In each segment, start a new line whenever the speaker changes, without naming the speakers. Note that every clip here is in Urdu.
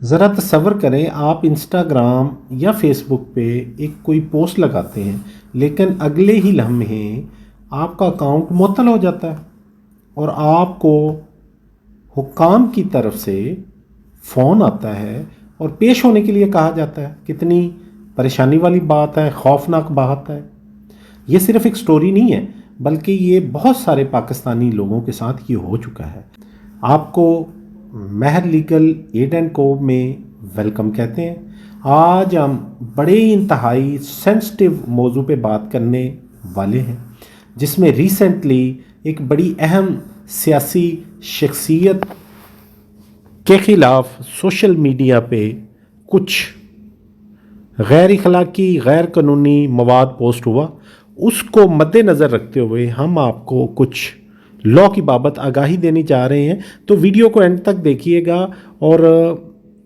ذرا تصور کریں آپ انسٹاگرام یا فیس بک پہ ایک کوئی پوسٹ لگاتے ہیں لیکن اگلے ہی لمحے آپ کا اکاؤنٹ معطل ہو جاتا ہے اور آپ کو حکام کی طرف سے فون آتا ہے اور پیش ہونے کے لیے کہا جاتا ہے۔ کتنی پریشانی والی بات ہے، خوفناک بات ہے۔ یہ صرف ایک سٹوری نہیں ہے بلکہ یہ بہت سارے پاکستانی لوگوں کے ساتھ یہ ہو چکا ہے۔ آپ کو مہر لیگل ایڈ اینڈ کو میں ویلکم کہتے ہیں۔ آج ہم بڑے انتہائی سینسٹیو موضوع پہ بات کرنے والے ہیں جس میں ریسنٹلی ایک بڑی اہم سیاسی شخصیت کے خلاف سوشل میڈیا پہ کچھ غیر اخلاقی غیر قانونی مواد پوسٹ ہوا۔ اس کو مد نظر رکھتے ہوئے ہم آپ کو کچھ لا کی بابت آگاہی دینی چاہ رہے ہیں، تو ویڈیو کو اینڈ تک دیکھیے گا اور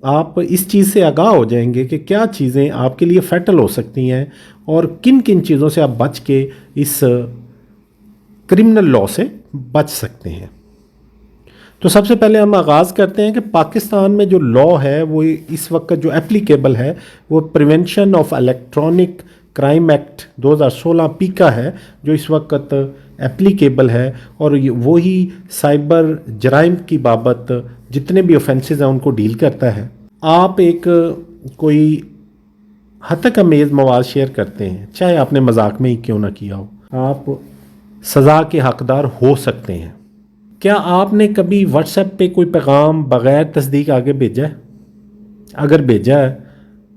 آپ اس چیز سے آگاہ ہو جائیں گے کہ کیا چیزیں آپ کے لیے فیٹل ہو سکتی ہیں اور کن کن چیزوں سے آپ بچ کے اس کرمنل لا سے بچ سکتے ہیں۔ تو سب سے پہلے ہم آغاز کرتے ہیں کہ پاکستان میں جو لا ہے وہ اس وقت جو اپلیکیبل ہے وہ prevention of electronic crime act 2016 پیکا ہے جو اس وقت اپلیکیبل ہے، اور وہی سائبر جرائم کی بابت جتنے بھی اوفینسز ہیں ان کو ڈیل کرتا ہے۔ آپ ایک کوئی ہتک امیز مواد شیئر کرتے ہیں، چاہے آپ نے مذاق میں ہی کیوں نہ کیا ہو، آپ سزا کے حقدار ہو سکتے ہیں۔ کیا آپ نے کبھی واٹس ایپ پہ کوئی پیغام بغیر تصدیق آگے بھیجا ہے؟ اگر بھیجا ہے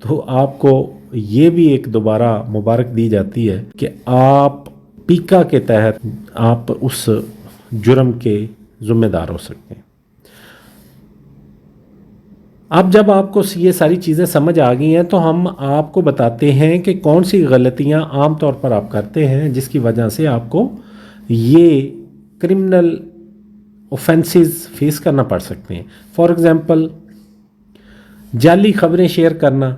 تو آپ کو یہ بھی ایک دوبارہ مبارک دی جاتی ہے کہ آپ پیکا کے تحت آپ اس جرم کے ذمہ دار ہو سکتے ہیں۔ اب جب آپ کو یہ ساری چیزیں سمجھ آ گئی ہیں تو ہم آپ کو بتاتے ہیں کہ کون سی غلطیاں عام طور پر آپ کرتے ہیں جس کی وجہ سے آپ کو یہ کرمنل اوفینسز فیس کرنا پڑ سکتے ہیں۔ فار ایگزامپل جعلی خبریں شیئر کرنا۔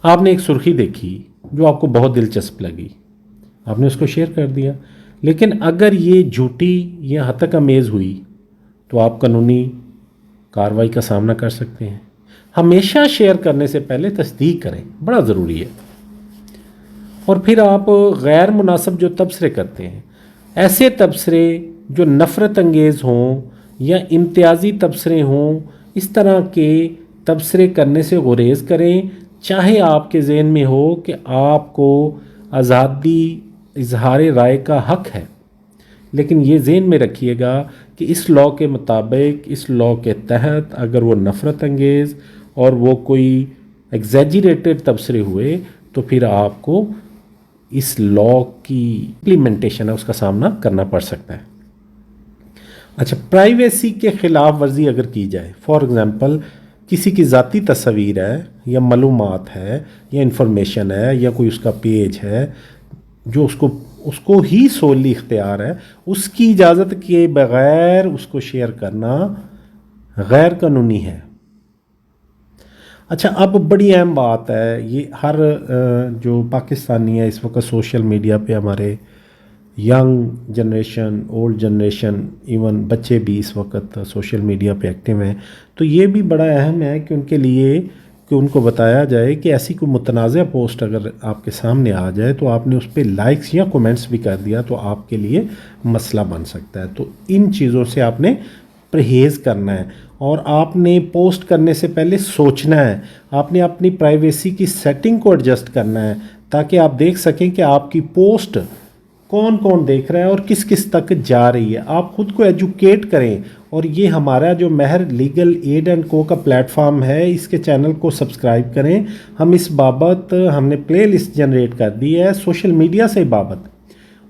آپ نے ایک سرخی دیکھی جو آپ کو بہت دلچسپ لگی، آپ نے اس کو شیئر کر دیا، لیکن اگر یہ جھوٹی یا ہتک امیز ہوئی تو آپ قانونی کارروائی کا سامنا کر سکتے ہیں۔ ہمیشہ شیئر کرنے سے پہلے تصدیق کریں، بڑا ضروری ہے۔ اور پھر آپ غیر مناسب جو تبصرے کرتے ہیں، ایسے تبصرے جو نفرت انگیز ہوں یا امتیازی تبصرے ہوں، اس طرح کے تبصرے کرنے سے گریز کریں، چاہے آپ کے ذہن میں ہو کہ آپ کو آزادی اظہار رائے کا حق ہے، لیکن یہ ذہن میں رکھیے گا کہ اس لا کے مطابق، اس لا کے تحت اگر وہ نفرت انگیز اور وہ کوئی ایگزیجریٹڈ تبصرے ہوئے تو پھر آپ کو اس لا کی امپلیمنٹیشن ہے اس کا سامنا کرنا پڑ سکتا ہے۔ اچھا، پرائیویسی کے خلاف ورزی اگر کی جائے، فار ایگزامپل کسی کی ذاتی تصویر ہے یا معلومات ہے یا انفارمیشن ہے یا کوئی اس کا پیج ہے جو اس کو ہی سولی اختیار ہے، اس کی اجازت کے بغیر اس کو شیئر کرنا غیر قانونی ہے۔ اچھا، اب بڑی اہم بات ہے، یہ ہر جو پاکستانی ہے اس وقت سوشل میڈیا پہ، ہمارے young generation, old generation, even بچے بھی اس وقت سوشل میڈیا پہ ایکٹیو ہیں، تو یہ بھی بڑا اہم ہے کہ ان کے لیے کہ ان کو بتایا جائے کہ ایسی کوئی متنازع پوسٹ اگر آپ کے سامنے آ جائے تو آپ نے اس پہ لائکس یا کومنٹس بھی کر دیا تو آپ کے لیے مسئلہ بن سکتا ہے۔ تو ان چیزوں سے آپ نے پرہیز کرنا ہے اور آپ نے پوسٹ کرنے سے پہلے سوچنا ہے، آپ نے اپنی پرائیویسی کی سیٹنگ کو ایڈجسٹ کرنا ہے تاکہ آپ دیکھ سکیں کہ آپ کی پوسٹ کون کون دیکھ رہا ہے اور کس کس تک جا رہی ہے۔ آپ خود کو ایجوکیٹ کریں، اور یہ ہمارا جو مہر لیگل ایڈ اینڈ کو کا پلیٹ فارم ہے، اس کے چینل کو سبسکرائب کریں۔ ہم اس بابت ہم نے پلے لسٹ جنریٹ کر دی ہے سوشل میڈیا سے بابت،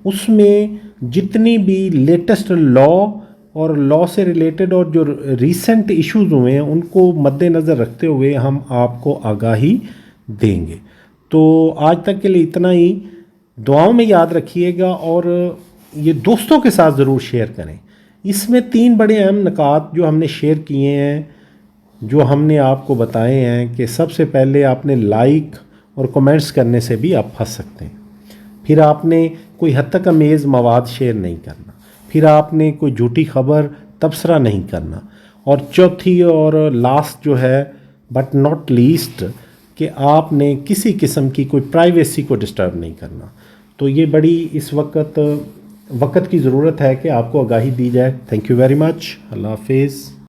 اس میں جتنی بھی لیٹسٹ لا اور لا سے ریلیٹڈ اور جو ریسنٹ ایشوز ہوئے ہیں ان کو مد نظر رکھتے ہوئے ہم آپ کو آگاہی دیں گے۔ تو آج تک کے لیے اتنا ہی، دعاؤں میں یاد رکھیے گا اور یہ دوستوں کے ساتھ ضرور شیئر کریں۔ اس میں 3 بڑے اہم نکات جو ہم نے شیئر کیے ہیں، جو ہم نے آپ کو بتائے ہیں کہ سب سے پہلے آپ نے لائک اور کومنٹس کرنے سے بھی آپ پھنس سکتے ہیں، پھر آپ نے کوئی ہتک امیز مواد شیئر نہیں کرنا، پھر آپ نے کوئی جھوٹی خبر تبصرہ نہیں کرنا، اور چوتھی اور لاسٹ جو ہے بٹ ناٹ لیسٹ کہ آپ نے کسی قسم کی کوئی پرائیویسی کو ڈسٹرب نہیں کرنا. تو یہ بڑی اس وقت کی ضرورت ہے کہ آپ کو آگاہی دی جائے. Thank you very much. اللہ حافظ.